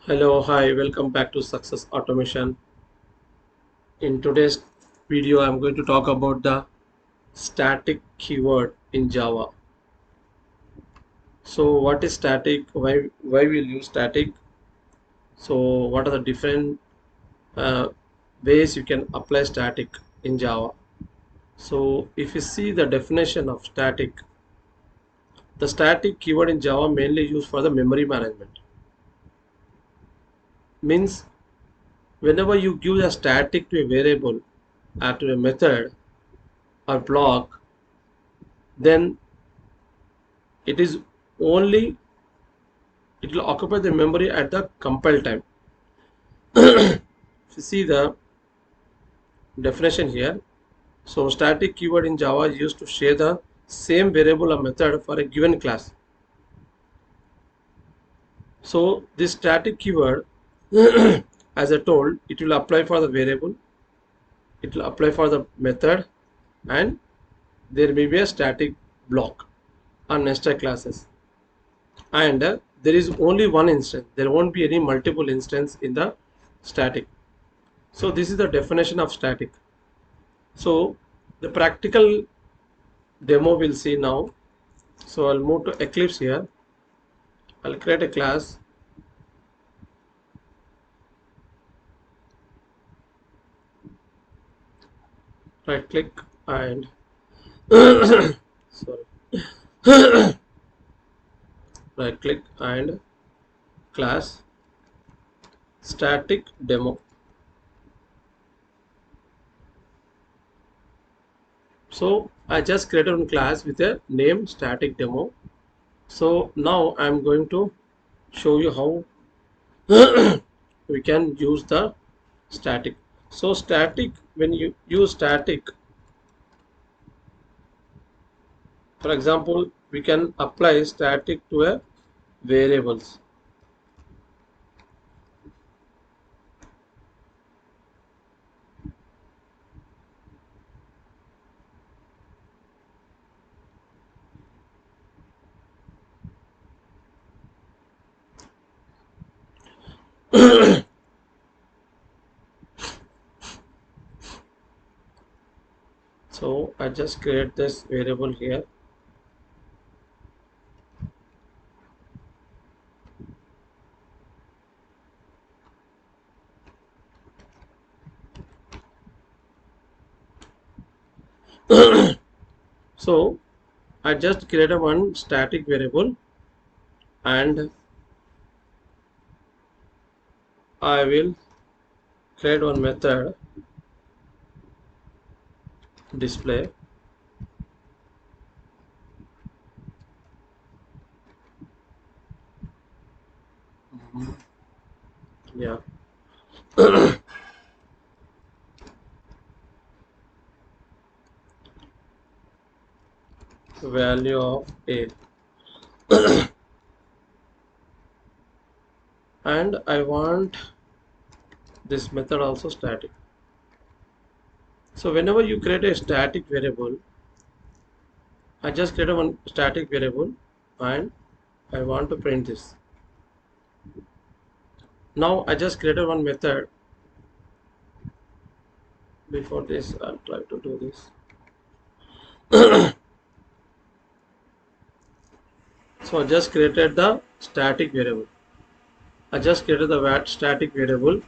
Hello, hi, welcome back to Success Automation. In today's video, I'm going to talk about the static keyword in Java. So, what is static? Why we'll use static? So, what are the different uh, ways you can apply static in Java? So, if you see the definition of static, the static keyword in Java mainly used for the memory management. Means whenever you give a static to a variable or to a method or block, then it is only it will occupy the memory at the compile time. If you see the definition here, so static keyword in Java is used to share the same variable or method for a given class. So this static keyword as I told, it will apply for the variable, it will apply for the method, and there may be a static block or nested classes, and there is only one instance, there won't be any multiple instance in the static. So this is the definition of static. So the practical demo we'll see now. So I'll move to Eclipse here. I'll create a class. Right click and sorry. Right click and class static demo. So I just created one class with a name static demo. So now I'm going to show you how we can use the static. So static, when you use static, for example, we can apply static to a variables. So I just create this variable here. So I just created one static variable and I will create one method display. Yeah. Value of a, and I want this method also static. So whenever you create a static variable, I just create one static variable and I want to print this. Now I just created one method. Before this, I'll try to do this. So I just created the static variable. I just created the static variable.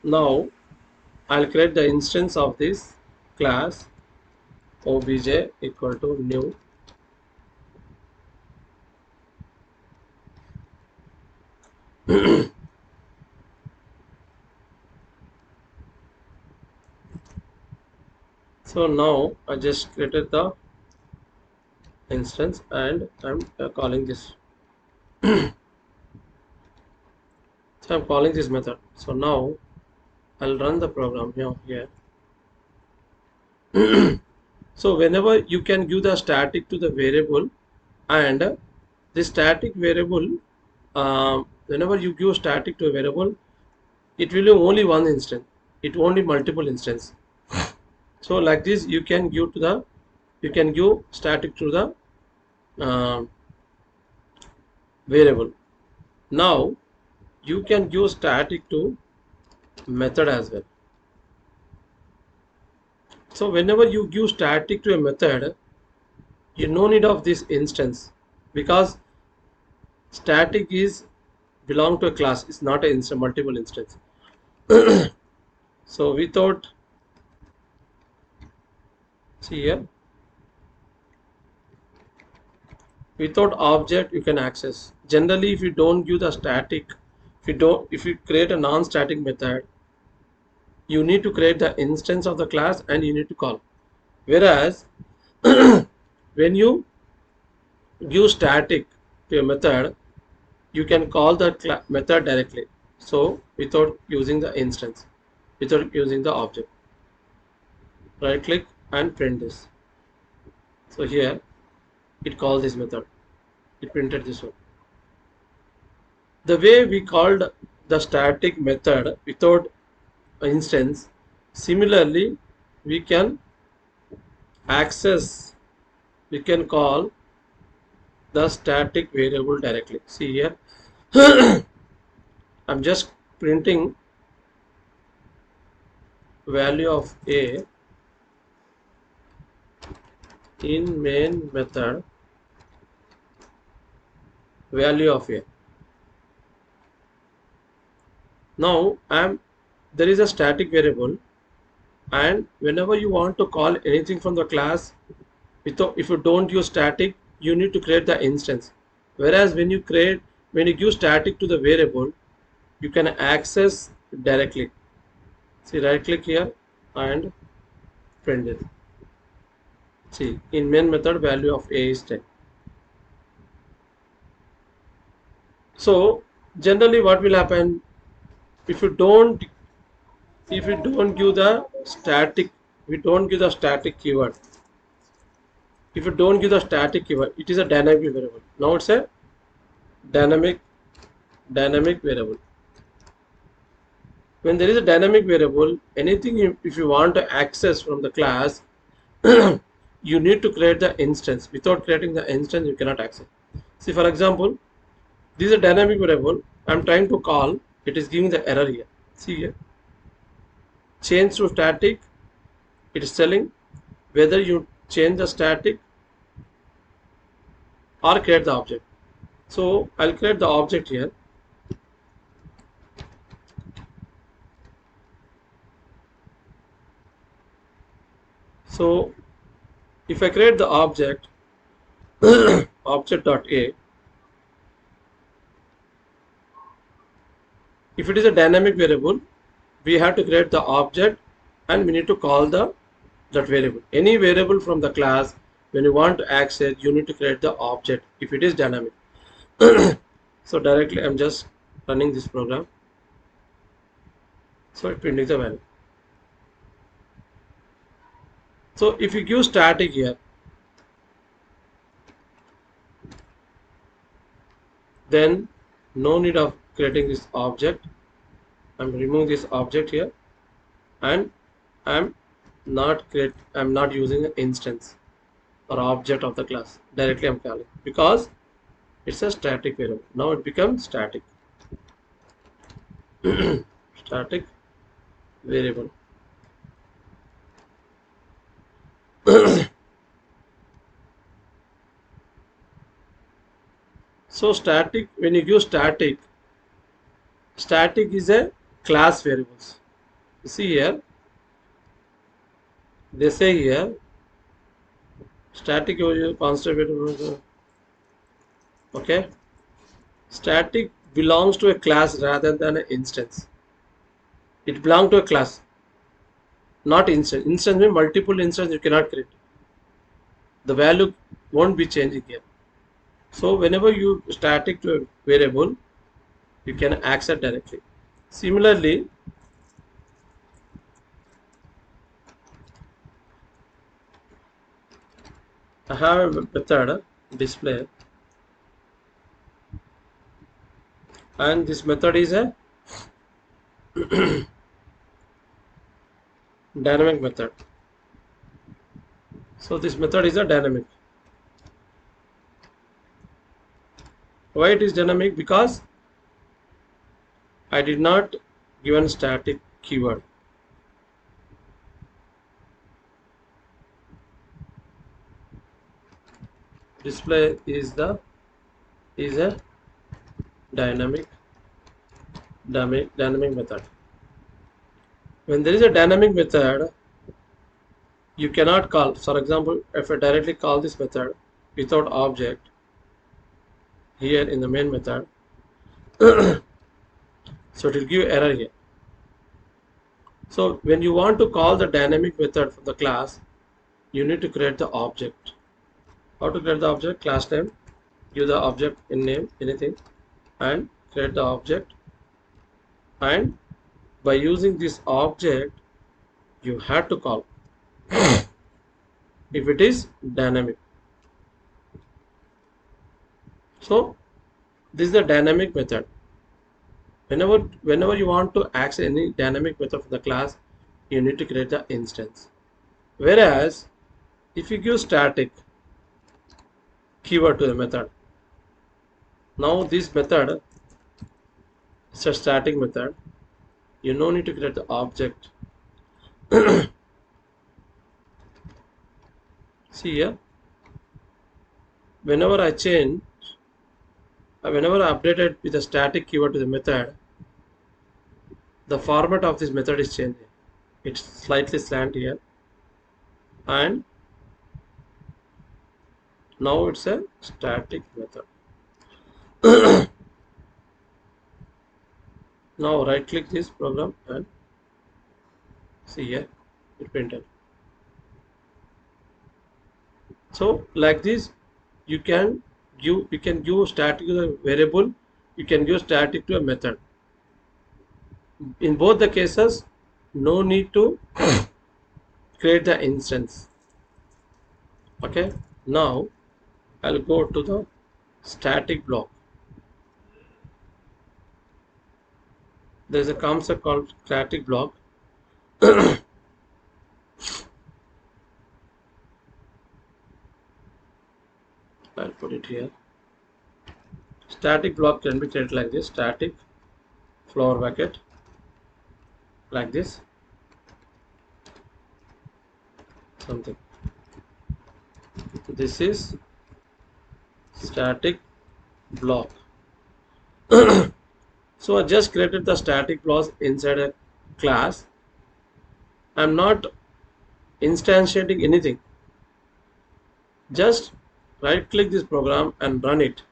Now I'll create the instance of this class obj equal to new. So now I just created the instance and I'm calling this. So I'm calling this method. So now I'll run the program here. So whenever you can give the static to the variable, and the static variable, whenever you give static to a variable, it will be only one instance, it won't be multiple instance. So like this you can give to the, you can give static to the variable. Now you can give static to method as well. So whenever you give static to a method, you no need of this instance, because static is belong to a class, it's not a instance, multiple instance. So without, see here, without object you can access. Generally if you don't give the static, if you create a non-static method, you need to create the instance of the class and you need to call. Whereas when you give static to a method, you can call the method directly, so without using the instance, without using the object. Right click and print this. So here it calls this method, it printed this one. The way we called the static method without instance, similarly we can access, we can call the static variable directly. See here, I'm just printing value of a in main method, value of a. Now there is a static variable, and whenever you want to call anything from the class, if you don't use static, you need to create the instance. Whereas when you give static to the variable, you can access directly. See, right click here and print it. See, in main method value of a is 10. So generally what will happen, if you don't give the static, we don't give the static keyword, if you don't give the static keyword, it is a dynamic variable. Now it's a dynamic variable. When there is a dynamic variable, anything if you want to access from the class, you need to create the instance. Without creating the instance, you cannot access. See, for example, this is a dynamic variable. I'm trying to call, it is giving the error here. See here, change to static, it is telling whether you change the static or create the object. So I'll create the object here. So if I create the object, object.a, if it is a dynamic variable, we have to create the object and we need to call that variable. Any variable from the class, when you want to access, you need to create the object if it is dynamic. So directly I'm just running this program. So it printing the value. So if you give static here, then no need of creating this object. I'm removing this object here, and I'm not using an instance or object of the class. Directly I'm calling, because it's a static variable. Now it becomes static. Static variable. So static, when you give static is a class variables. You see here, they say here static constant variable. Okay, static belongs to a class rather than an instance. It belongs to a class, not instance. Instance means multiple instance you cannot create. The value won't be changing here. So whenever you static to a variable, you can access directly. Similarly, I have a method display, and this method is a dynamic method. So this method is a dynamic. Why it is dynamic? Because I did not given static keyword. Display is a dynamic method. When there is a dynamic method, you cannot call. For example, if I directly call this method without object here in the main method, so it will give error here. So when you want to call the dynamic method for the class, you need to create the object. How to create the object? Class name, give the object in name, anything, and create the object. And by using this object, you have to call if it is dynamic. So this is the dynamic method. Whenever you want to access any dynamic method for the class, you need to create the instance. Whereas if you give static keyword to the method, now this method is a static method. You no need to create the object. See here, whenever I change, whenever I update it with a static keyword to the method, the format of this method is changing. It's slightly slant here, and now it's a static method. Now right click this program and see here it printed. So like this, you can give static to a variable, you can give static to a method. In both the cases, no need to create the instance. Okay, now I'll go to the static block. There is a concept called static block. I'll put it here. Static block can be created like this: static flower bucket, like this, something. This is static block. So I just created the static blocks inside a class. I'm not instantiating anything. Just right click this program and run it.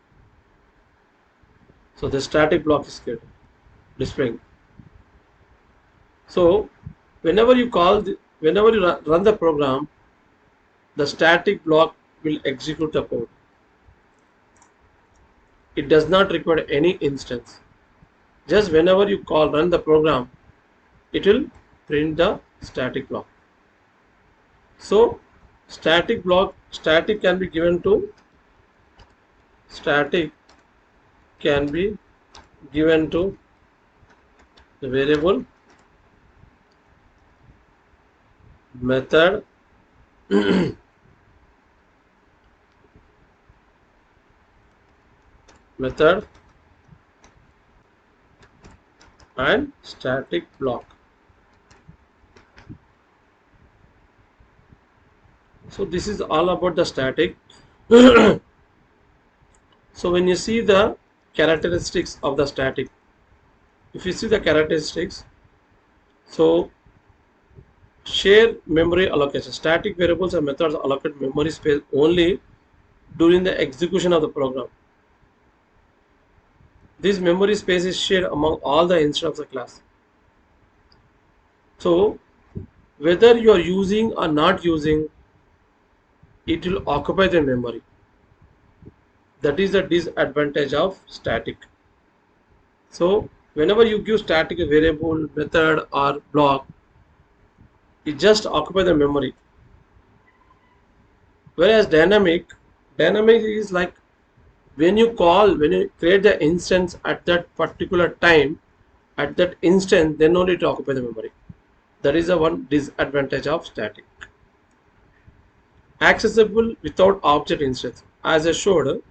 So the static block is created, displaying. So whenever you run the program, the static block will execute the code. It does not require any instance. Just whenever you run the program, it will print the static block. So static can be given to the variable, method, method, and static block. So this is all about the static. So when you see the characteristics of the static, if you see the characteristics, so share memory allocation. Static variables and methods allocate memory space only during the execution of the program. This memory space is shared among all the instances of the class. So whether you are using or not using, it will occupy the memory. That is the disadvantage of static. So whenever you give static a variable, method, or block, it just occupy the memory. Whereas dynamic is like when you create the instance at that particular time, at that instant, then only to occupy the memory. That is the one disadvantage of static. accessible without object instance. As I showed,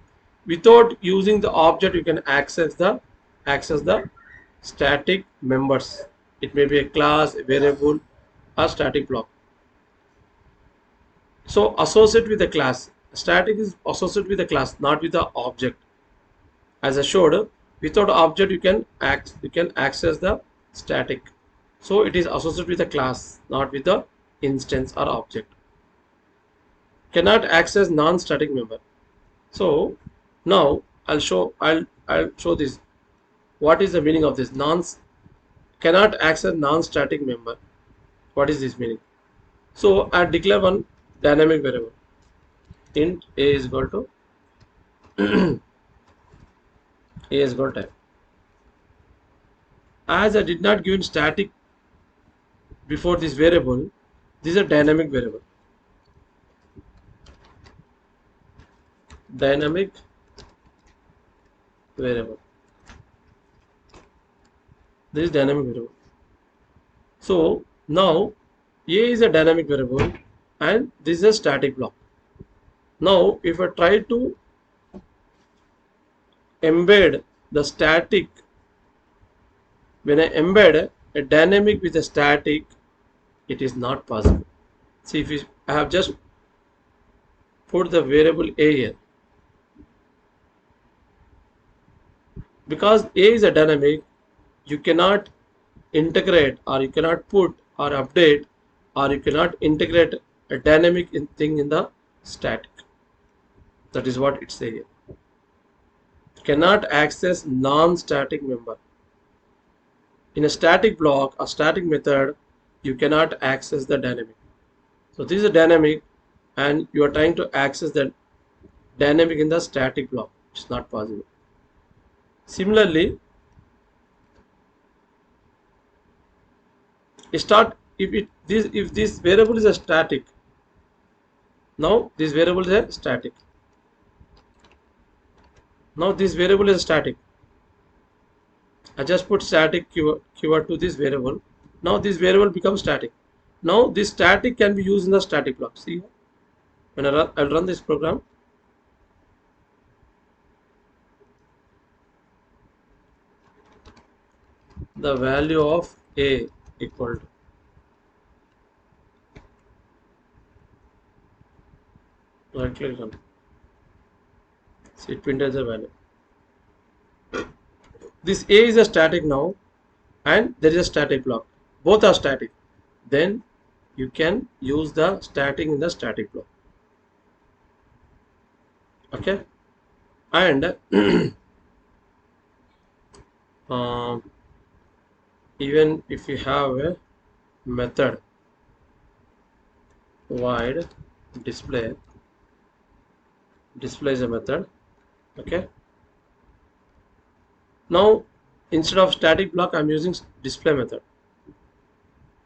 without using the object you can access the static members. It may be a class, a variable, or static block. So associate with the class. Static is associated with the class, not with the object. As I showed, without object you can access the static. So it is associated with the class, not with the instance or object. Cannot access non-static member. So now I'll show this. What is the meaning of this? Cannot access non-static member. What is this meaning? So I declare one dynamic variable. Int a is equal to a is equal to type. As I did not give static before this variable, this is a dynamic variable. Dynamic variable. This is dynamic variable. So now a is a dynamic variable and this is a static block. Now if I try to embed the static, when I embed a dynamic with a static, it is not possible. See, if I have just put the variable a here, because a is a dynamic, you cannot integrate or you cannot put or update or you cannot integrate a dynamic thing in the static. That is what it says here. Cannot access non-static member. In a static block or static method, you cannot access the dynamic. So this is a dynamic and you are trying to access the dynamic in the static block. It's not possible. Similarly, if this variable is a static, now this variable is a static. Now this variable is static. I just put static keyword to this variable. Now this variable becomes static. Now this static can be used in the static block. See, when I'll run this program, the value of a equal to, right click on, see, it printed the value. This a is a static now and there is a static block. Both are static. Then you can use the static in the static block. Okay, and even if you have a method void display is a method. Okay, now instead of static block I'm using display method.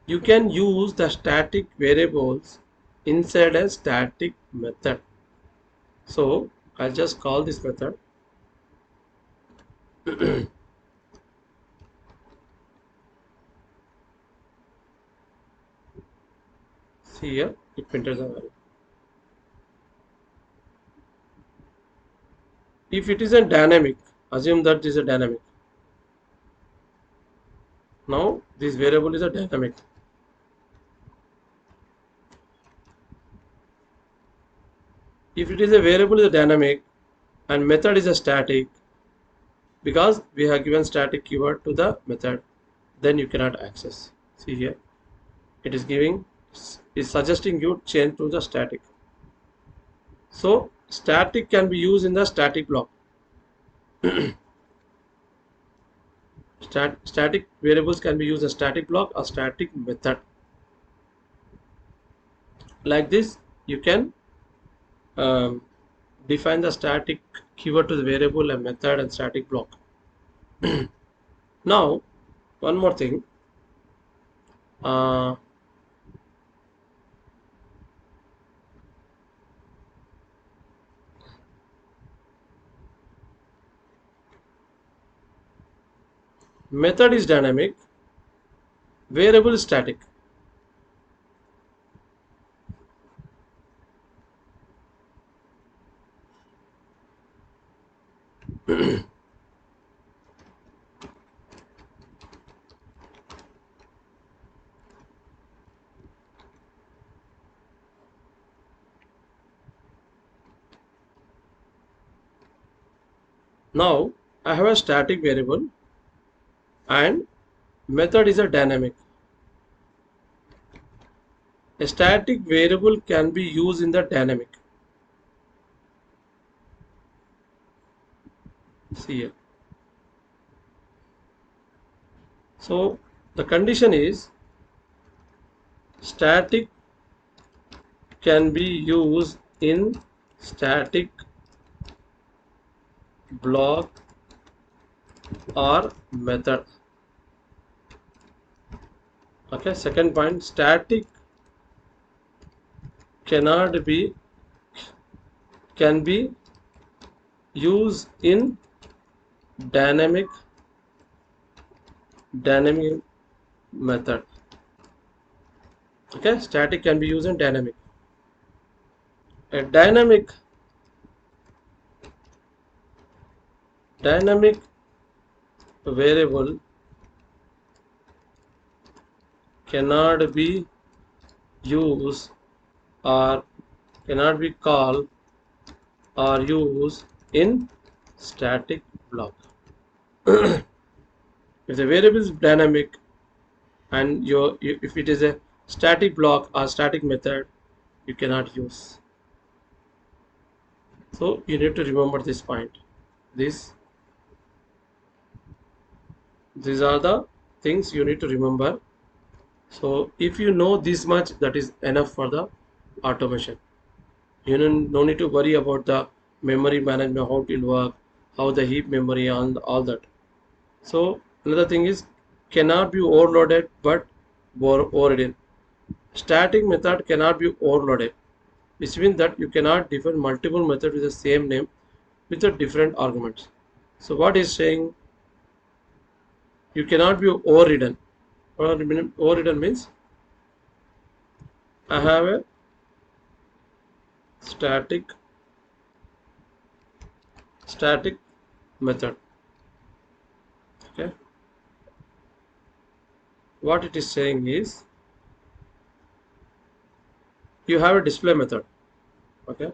You can use the static variables inside a static method. So I'll just call this method see here, it printed the value. If it is a dynamic, assume that this is a dynamic. Now this variable is a dynamic. If it is a variable is a dynamic and method is a static, because we have given static keyword to the method, then you cannot access. See here, it is suggesting you change to the static. So static can be used in the static block. Static variables can be used as static block or static method. Like this, you can define the static keyword to the variable and method and static block. Now, one more thing. Method is dynamic, variable is static. Now I have a static variable and method is a dynamic. A static variable can be used in the dynamic. See here. So the condition is static can be used in static block or method. Okay, second point, static cannot be can be used in dynamic method. Okay, static can be used in dynamic. A dynamic variable cannot be used or cannot be called or used in static block. If the variable is dynamic and if it is a static block or static method, you cannot use. So you need to remember this point. These are the things you need to remember. So if you know this much, that is enough for the automation. You no need to worry about the memory management, how it will work, how the heap memory and all that. So another thing is cannot be overloaded but overridden. Static method cannot be overloaded, which means that you cannot define multiple methods with the same name with the different arguments. So what is saying, you cannot be overridden. Overridden means I have a static method. Okay, what it is saying is you have a display method. Okay,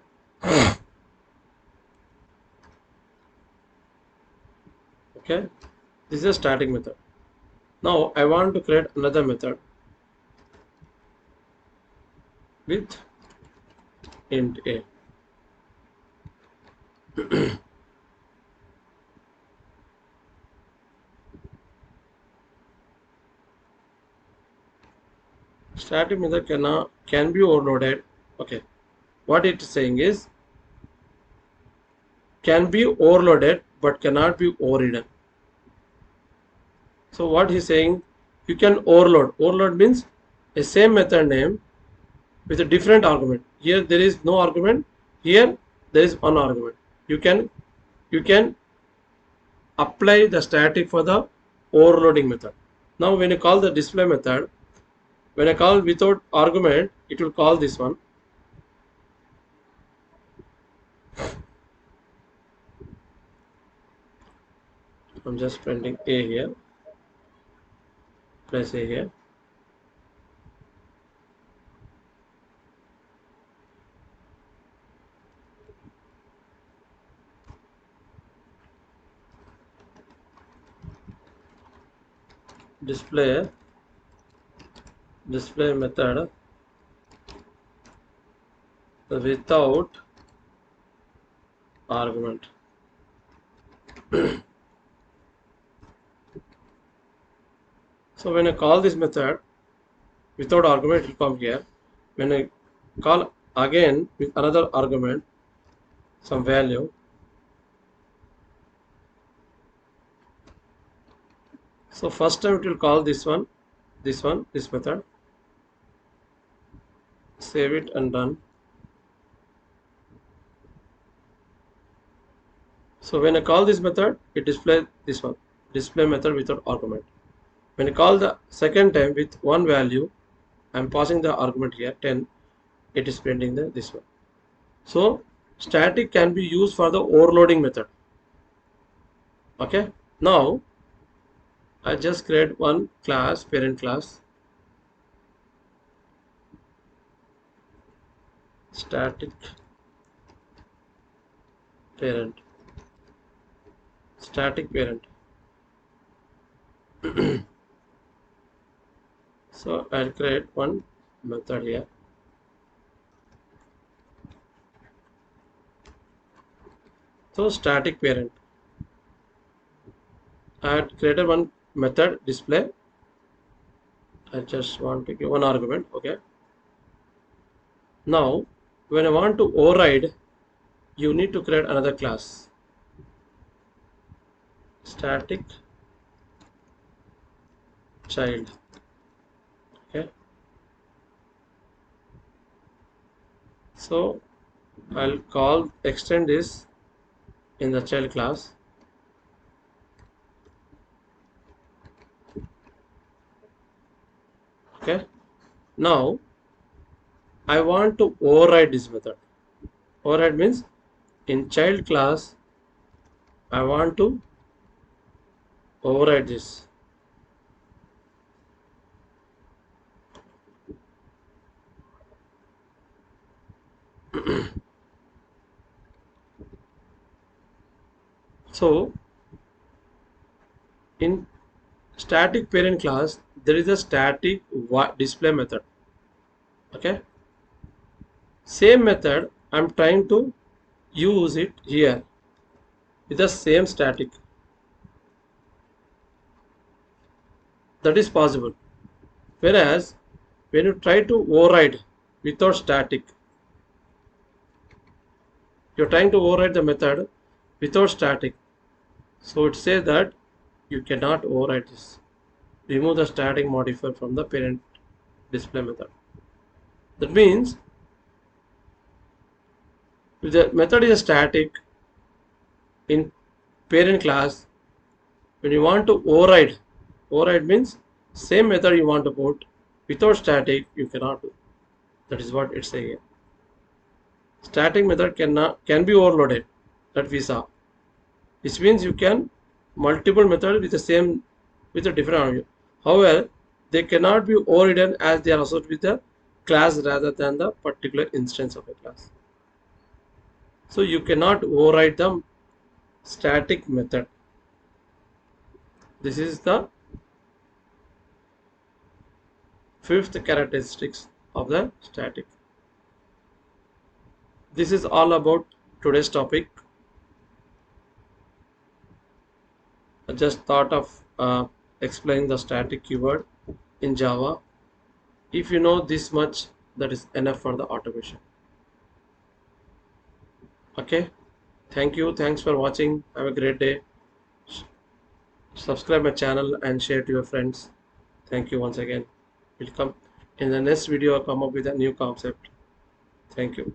okay, this is a static method. Now I want to create another method with int a. Static method can be overloaded. Okay, what it is saying is can be overloaded but cannot be overridden. So what he's saying, you can overload. Overload means a same method name with a different argument. Here there is no argument. Here there is one argument. You can apply the static for the overloading method. Now when you call the display method, when I call without argument, it will call this one. I'm just printing a here. Press a here. Display method without argument. So when I call this method without argument, it will come here. When I call again with another argument, some value, so first time it will call this method, save it and run. So when I call this method, it displays this one, display method without argument. When I call the second time with one value, I am passing the argument here 10, it is printing this one. So static can be used for the overloading method. Okay, now I just create one class, parent class, static parent, static parent. So I'll create one method here. So static parent. I had created one method display. I just want to give one argument. Okay. Now, when I want to override, you need to create another class. Static child. Okay. So I'll call extend this in the child class. Okay. Now I want to override this method. Override means in child class I want to override this. So in static parent class there is a static display method. Okay. Same method I'm trying to use it here with the same static. That is possible. Whereas when you try to override without static, you're trying to override the method without static. So it says that you cannot override this. Remove the static modifier from the parent display method. That means if the method is static in parent class, when you want to override means same method you want to put without static, you cannot do. That is what it's saying here. Static method can be overloaded, that we saw, which means you can multiple method with the same with a different argument. However, they cannot be overridden as they are associated with the class rather than the particular instance of a class. So you cannot override the static method. This is the fifth characteristics of the static. This is all about today's topic. I just thought of explaining the static keyword in Java. If you know this much, that is enough for the automation. Okay, thank you. Thanks for watching. Have a great day. Subscribe my channel and share to your friends. Thank you once again. We'll come in the next video. I'll come up with a new concept. Thank you.